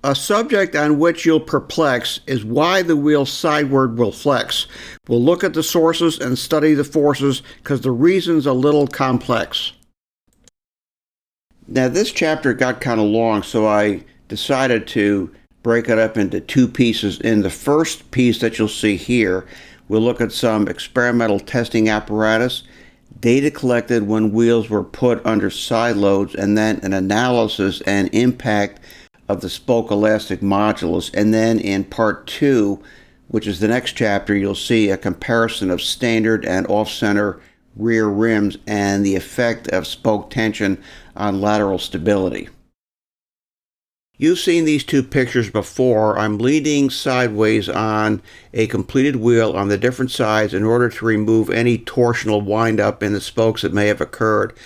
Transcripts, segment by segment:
A subject on which you'll perplex is why the wheel sideward will flex. We'll look at the sources and study the forces because the reason's a little complex. Now this chapter got kind of long, so I decided to break it up into two pieces. In the first piece that you'll see here, we'll look at some experimental testing apparatus, data collected when wheels were put under side loads, and then an analysis and impact of the spoke elastic modulus. And then in part 2, which is the next chapter, you'll see a comparison of standard and off-center rear rims and the effect of spoke tension on lateral stability. You've seen these two pictures before. I'm leaning sideways on a completed wheel on the different sides in order to remove any torsional windup in the spokes that may have occurred.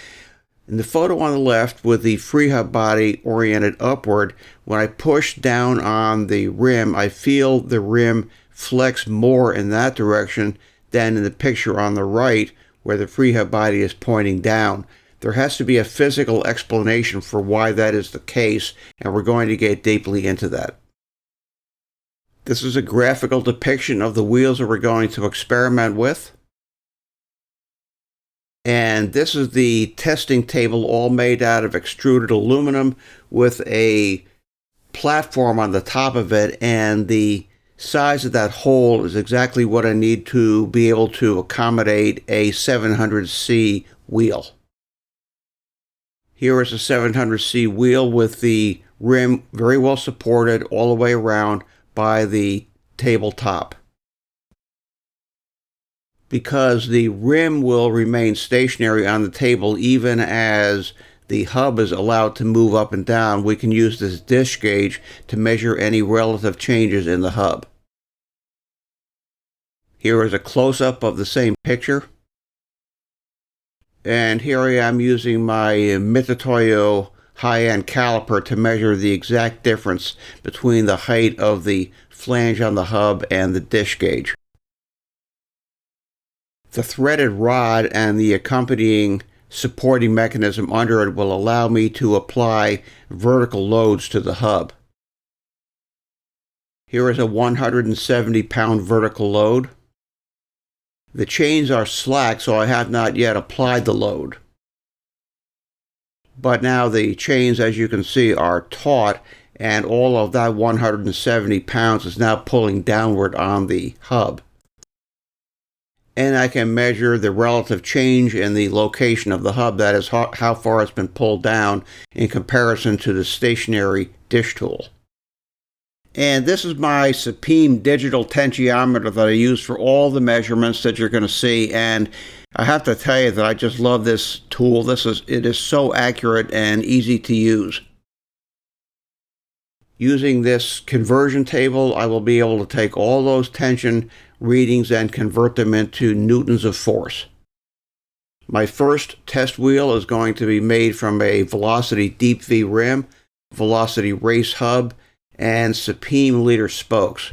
In the photo on the left, with the free hub body oriented upward, when I push down on the rim, I feel the rim flex more in that direction than in the picture on the right, where the free hub body is pointing down. There has to be a physical explanation for why that is the case, and we're going to get deeply into that. This is a graphical depiction of the wheels that we're going to experiment with. And this is the testing table, all made out of extruded aluminum with a platform on the top of it, and the size of that hole is exactly what I need to be able to accommodate a 700C wheel. Here is a 700C wheel with the rim very well supported all the way around by the tabletop. Because the rim will remain stationary on the table even as the hub is allowed to move up and down, we can use this dish gauge to measure any relative changes in the hub. Here is a close-up of the same picture. And here I am using my Mitutoyo high-end caliper to measure the exact difference between the height of the flange on the hub and the dish gauge. The threaded rod and the accompanying supporting mechanism under it will allow me to apply vertical loads to the hub. Here is a 170-pound vertical load. The chains are slack, so I have not yet applied the load. But now the chains, as you can see, are taut, and all of that 170 pounds is now pulling downward on the hub. And I can measure the relative change in the location of the hub, that is how far it's been pulled down in comparison to the stationary dish tool. And this is my Supreme digital tensiometer that I use for all the measurements that you're going to see. And I have to tell you that I just love this tool. It is so accurate and easy to use. Using this conversion table, I will be able to take all those tension readings and convert them into newtons of force. My first test wheel is going to be made from a Velocity Deep V rim, Velocity Race hub, and Supreme leader spokes.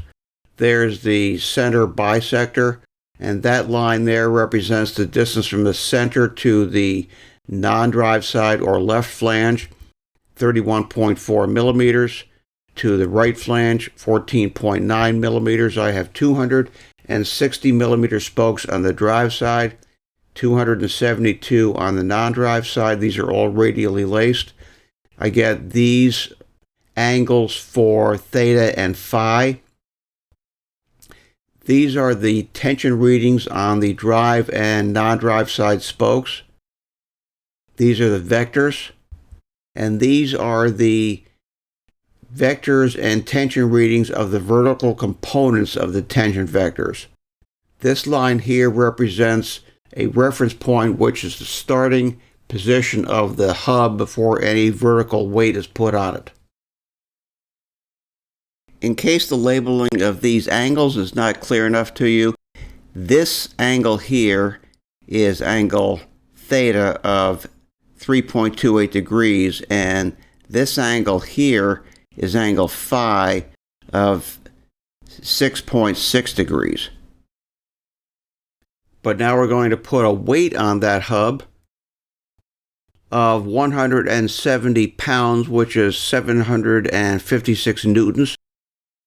There's the center bisector, and that line there represents the distance from the center to the non-drive side or left flange, 31.4 millimeters. To the right flange, 14.9 millimeters. I have 260 millimeter spokes on the drive side, 272 on the non-drive side. These are all radially laced. I get these angles for theta and phi. These are the tension readings on the drive and non-drive side spokes. These are the vectors, and these are the vectors and tension readings of the vertical components of the tension vectors. This line here represents a reference point, which is the starting position of the hub before any vertical weight is put on it. In case the labeling of these angles is not clear enough to you, this angle here is angle theta of 3.28 degrees, and this angle here is angle phi of 6.6 degrees. But now we're going to put a weight on that hub. of 170 pounds, which is 756 newtons.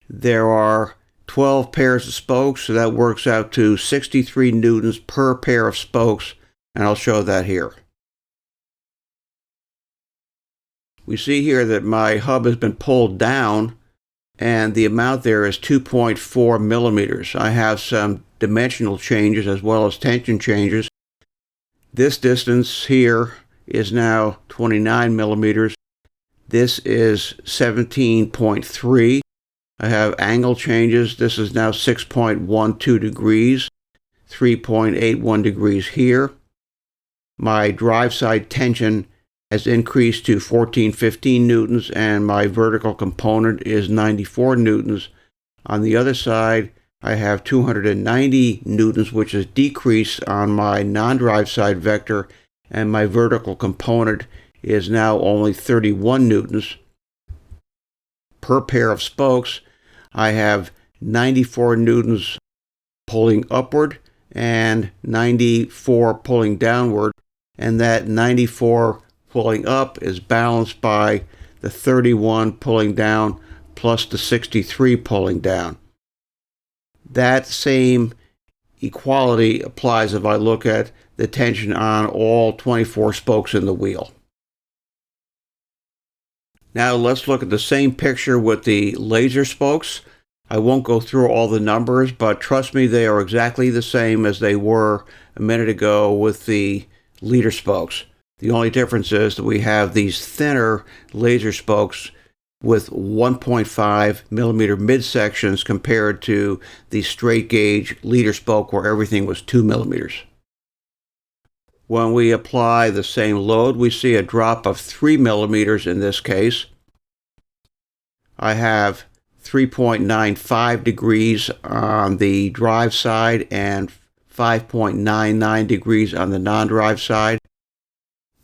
There are 12 pairs of spokes, so that works out to 63 newtons per pair of spokes, and I'll show that here. We see here that my hub has been pulled down, and the amount there is 2.4 millimeters. I have some dimensional changes as well as tension changes. This distance here is now 29 millimeters. This is 17.3. I have angle changes. This is now 6.12 degrees, 3.81 degrees here. My drive side tension has increased to 1415 newtons, and my vertical component is 94 newtons. On the other side, I have 290 newtons, which is decreased on my non-drive side vector, and my vertical component is now only 31 newtons. Per pair of spokes, I have 94 newtons pulling upward and 94 pulling downward, and that 94 pulling up is balanced by the 31 pulling down plus the 63 pulling down. That same equality applies if I look at the tension on all 24 spokes in the wheel. Now let's look at the same picture with the laser spokes. I won't go through all the numbers, but trust me, they are exactly the same as they were a minute ago with the leader spokes. The only difference is that we have these thinner laser spokes with 1.5 millimeter midsections compared to the straight gauge leader spoke where everything was 2 millimeters. When we apply the same load, we see a drop of 3 millimeters in this case. I have 3.95 degrees on the drive side and 5.99 degrees on the non-drive side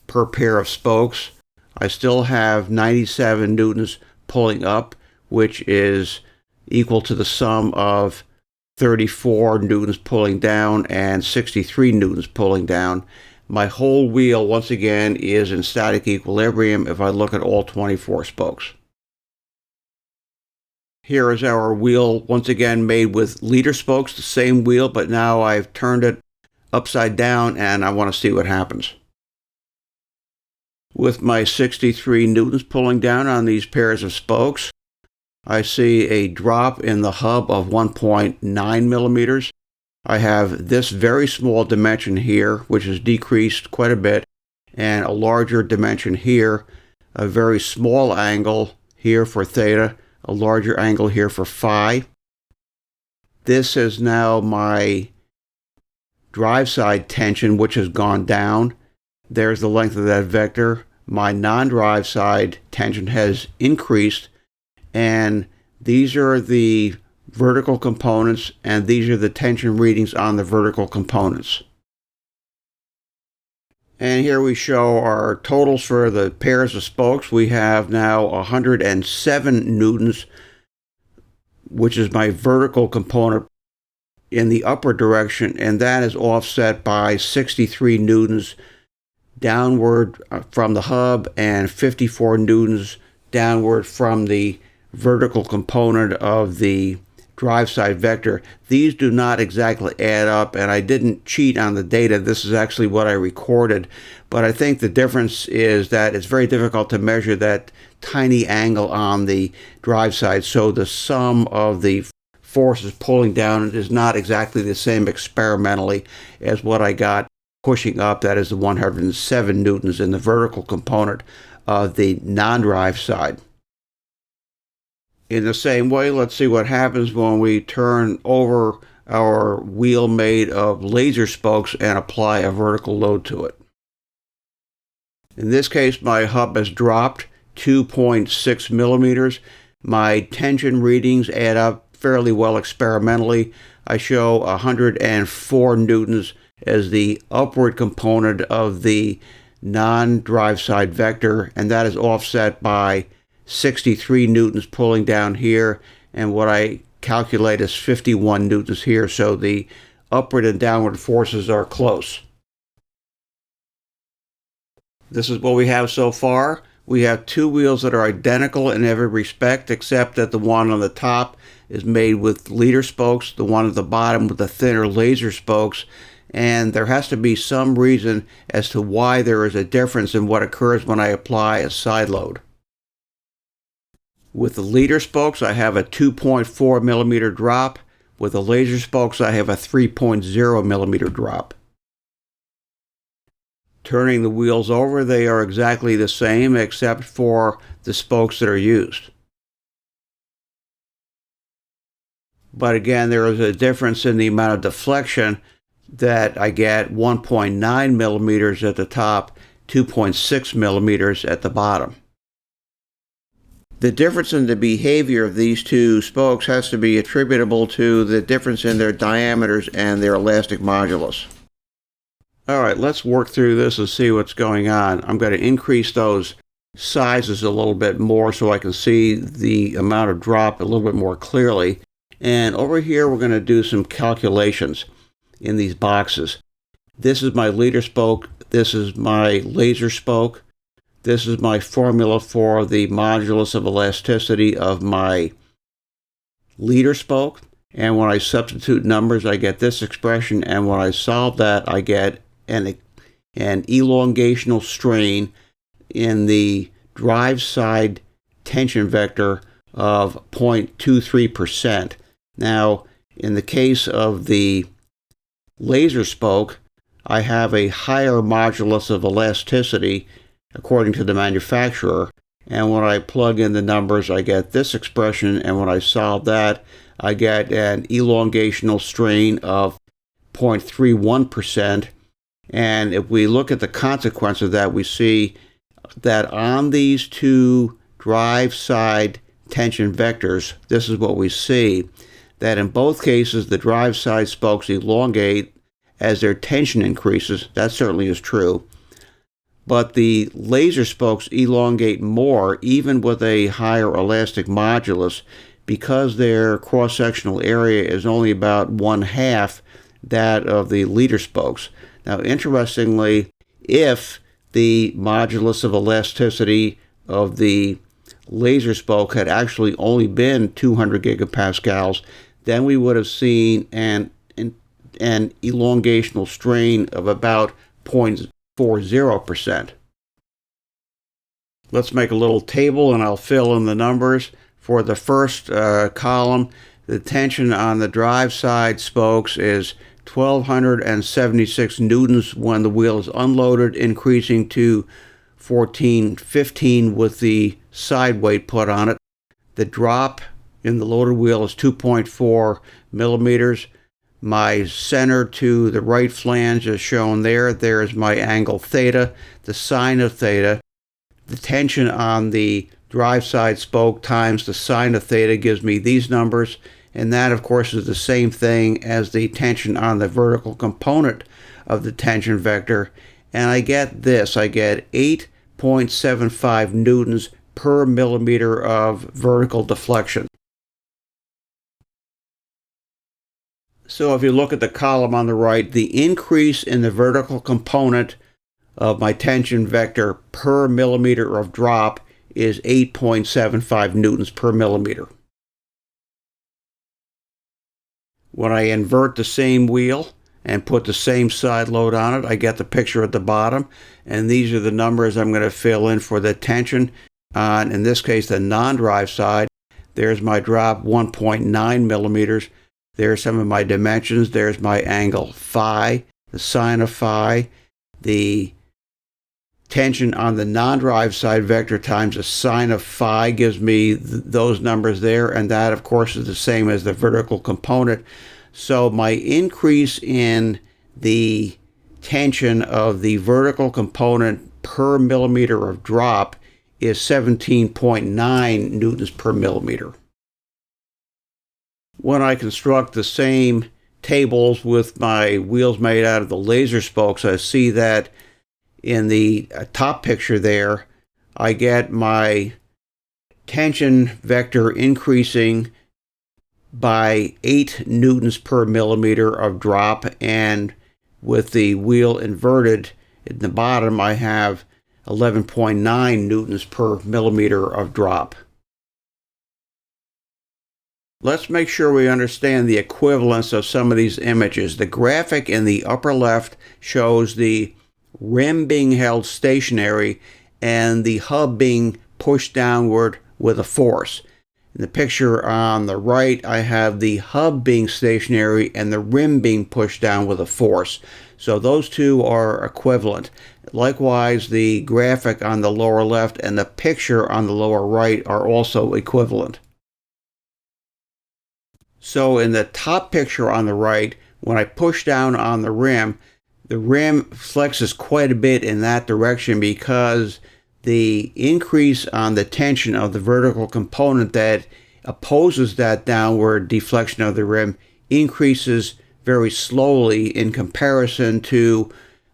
per pair of spokes. I still have 97 newtons pulling up, which is equal to the sum of 34 newtons pulling down and 63 newtons pulling down. My whole wheel, once again, is in static equilibrium if I look at all 24 spokes. Here is our wheel, once again made with leader spokes, the same wheel, but now I've turned it upside down and I want to see what happens. With my 63 newtons pulling down on these pairs of spokes, I see a drop in the hub of 1.9 millimeters. I have this very small dimension here, which is decreased quite a bit, and a larger dimension here, a very small angle here for theta, a larger angle here for phi. This is now my drive side tension, which has gone down. There's the length of that vector. My non-drive side tension has increased, and these are the vertical components, and these are the tension readings on the vertical components. And here we show our totals for the pairs of spokes. We have now 107 newtons, which is my vertical component in the upward direction, and that is offset by 63 newtons downward from the hub and 54 newtons downward from the vertical component of the drive side vector. These do not exactly add up, and I didn't cheat on the data. This is actually what I recorded, but I think the difference is that it's very difficult to measure that tiny angle on the drive side, so the sum of the forces pulling down is not exactly the same experimentally as what I got pushing up. That is the 107 newtons in the vertical component of the non-drive side. In the same way, let's see what happens when we turn over our wheel made of laser spokes and apply a vertical load to it. In this case, my hub has dropped 2.6 millimeters. My tension readings add up fairly well experimentally. I show 104 newtons as the upward component of the non-drive side vector, and that is offset by 63 newtons pulling down here, and what I calculate is 51 newtons here, so the upward and downward forces are close. This is what we have so far. We have two wheels that are identical in every respect, except that the one on the top is made with leader spokes, the one at the bottom with the thinner laser spokes, and there has to be some reason as to why there is a difference in what occurs when I apply a side load. With the leader spokes, I have a 2.4 millimeter drop. With the laser spokes, I have a 3.0 millimeter drop. Turning the wheels over, they are exactly the same except for the spokes that are used. But again, there is a difference in the amount of deflection that I get: 1.9 millimeters at the top, 2.6 millimeters at the bottom. The difference in the behavior of these two spokes has to be attributable to the difference in their diameters and their elastic modulus. All right, let's work through this and see what's going on. I'm going to increase those sizes a little bit more so I can see the amount of drop a little bit more clearly. And over here, we're going to do some calculations in these boxes. This is my leader spoke. This is my laser spoke. This is my formula for the modulus of elasticity of my leader spoke. And when I substitute numbers, I get this expression. And when I solve that, I get an elongational strain in the drive side tension vector of 0.23%. Now, in the case of the laser spoke, I have a higher modulus of elasticity according to the manufacturer, and when I plug in the numbers, I get this expression, and when I solve that, I get an elongational strain of 0.31%. And if we look at the consequence of that, we see that on these two drive side tension vectors, this is what we see, that in both cases the drive side spokes elongate as their tension increases. That certainly is true. But the laser spokes elongate more even with a higher elastic modulus because their cross-sectional area is only about 1/2 that of the leader spokes. Now, interestingly, if the modulus of elasticity of the laser spoke had actually only been 200 gigapascals, then we would have seen an elongational strain of about 0.40%. Let's make a little table and I'll fill in the numbers. For the first column, the tension on the drive side spokes is 1,276 newtons when the wheel is unloaded, increasing to 1,415 with the side weight put on it. The drop in the loaded wheel is 2.4 millimeters. My center to the right flange is shown there. There's my angle theta, the sine of theta. The tension on the drive side spoke times the sine of theta gives me these numbers. And that, of course, is the same thing as the tension on the vertical component of the tension vector. And I get this. I get 8.75 newtons per millimeter of vertical deflection. So if you look at the column on the right, the increase in the vertical component of my tension vector per millimeter of drop is 8.75 newtons per millimeter. When I invert the same wheel and put the same side load on it, I get the picture at the bottom, and these are the numbers I'm going to fill in for the tension on, in this case, the non-drive side. There's my drop, 1.9 millimeters. There's some of my dimensions. There's my angle phi, the sine of phi, the tension on the non-drive side vector times the sine of phi gives me those numbers there, and that, of course, is the same as the vertical component. So my increase in the tension of the vertical component per millimeter of drop is 17.9 newtons per millimeter. When I construct the same tables with my wheels made out of the laser spokes, I see that in the top picture there, I get my tension vector increasing by 8 newtons per millimeter of drop, and with the wheel inverted in the bottom, I have 11.9 newtons per millimeter of drop. Let's make sure we understand the equivalence of some of these images. The graphic in the upper left shows the rim being held stationary and the hub being pushed downward with a force. In the picture on the right, I have the hub being stationary and the rim being pushed down with a force. So those two are equivalent. Likewise, the graphic on the lower left and the picture on the lower right are also equivalent. So in the top picture on the right, when I push down on the rim flexes quite a bit in that direction because the increase on the tension of the vertical component that opposes that downward deflection of the rim increases very slowly in comparison to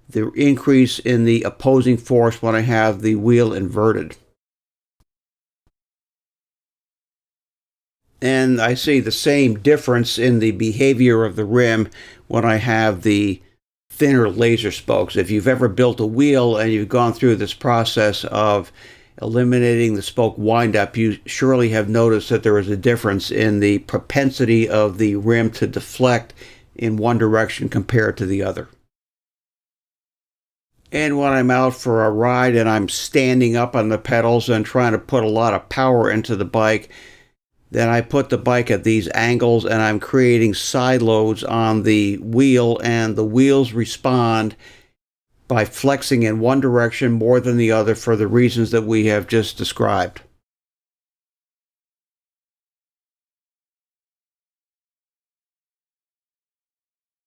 the increase in the opposing force when I have the wheel inverted. And I see the same difference in the behavior of the rim when I have the thinner laser spokes. If you've ever built a wheel and you've gone through this process of eliminating the spoke windup, you surely have noticed that there is a difference in the propensity of the rim to deflect in one direction compared to the other. And when I'm out for a ride and I'm standing up on the pedals and trying to put a lot of power into the bike, then I put the bike at these angles and I'm creating side loads on the wheel, and the wheels respond by flexing in one direction more than the other for the reasons that we have just described.